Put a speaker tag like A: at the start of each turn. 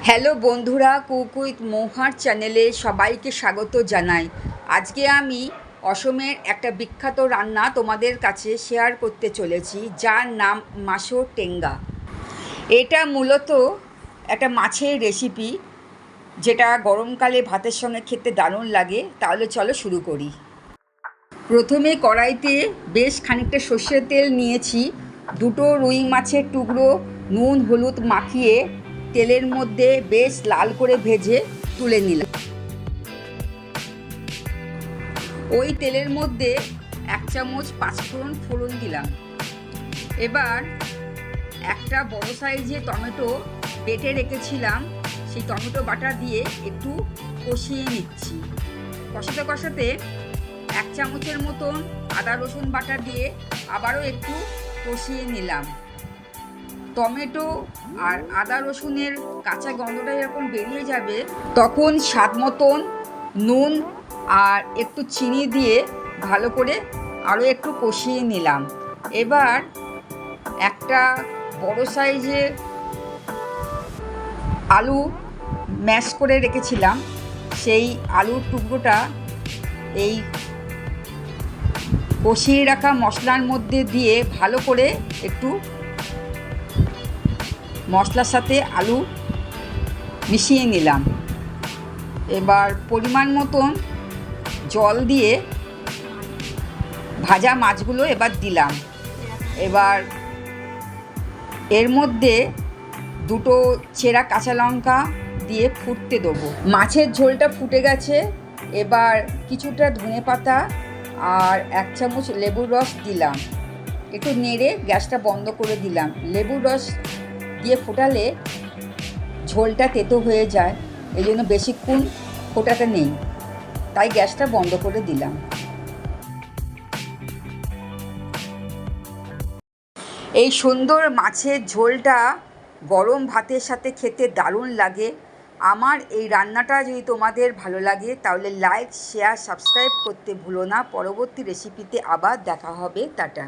A: Hello বন্ধুরা, cook with মৌহার চ্যানেলে সবাইকে স্বাগত জানাই। আজকে আমি অসমের একটা বিখ্যাত রান্না তোমাদের কাছে শেয়ার করতে চলেছি, যার নাম মাছৰ টেঙ্গা। এটা মূলত একটা মাছের রেসিপি, যেটা গরমকালে ভাতের সঙ্গে খেতে দারুণ লাগে। তাহলে চলো শুরু করি। প্রথমে কড়াইতে বেশ খানিকটা সর্ষের তেল নিয়েছি। দুটো রুই মাছের টুকরো নুন হলুদ মাখিয়ে তেলের মধ্যে বেশ লাল করে ভেজে তুলে নিলাম। ওই তেলের মধ্যে 1 চামচ পাঁচফোড়ন ফোড়ন দিলাম। এবার একটা বড় সাইজের টমেটো বেটে রেখেছিলাম, সেই টমেটো বাটা দিয়ে একটু কষিয়ে নিচ্ছি। কষাতে কষাতে 1 চামচের মতন আদা রসুন বাটা দিয়ে আবারও একটু কষিয়ে নিলাম। টমেটো আর আদা রসুনের কাঁচা গন্ধটা যখন বেরিয়ে যাবে, তখন স্বাদ মতন নুন আর একটু চিনি দিয়ে ভালো করে আরও একটু কষিয়ে নিলাম। এবার একটা বড় সাইজের আলু ম্যাশ করে রেখেছিলাম, সেই আলুর টুকরোটা এই কষিয়ে রাখা মশলার মধ্যে দিয়ে ভালো করে একটু মশলার সাথে আলু মিশিয়ে নিলাম। এবার পরিমাণ মতন জল দিয়ে ভাজা মাছগুলো এবার দিলাম। এবার এর মধ্যে দুটো চেরা কাঁচা লঙ্কা দিয়ে ফুটতে দেবো। মাছের ঝোলটা ফুটে গেছে। এবার কিছুটা ধনেপাতা আর 1 চামচ লেবুর রস দিলাম। একটু নেড়ে গ্যাসটা বন্ধ করে দিলাম। লেবুর রস দিয়ে ফোটালে ঝোলটা তেতো হয়ে যায়, এই জন্য বেশিক্ষণ ফোটাতে নেই, তাই গ্যাসটা বন্ধ করে দিলাম। এই সুন্দর মাছের ঝোলটা গরম ভাতের সাথে খেতে দারুণ লাগে। আমার এই রান্নাটা যদি তোমাদের ভালো লাগে তাহলে লাইক শেয়ার সাবস্ক্রাইব করতে ভুলো না। পরবর্তী রেসিপিতে আবার দেখা হবে। টাটা।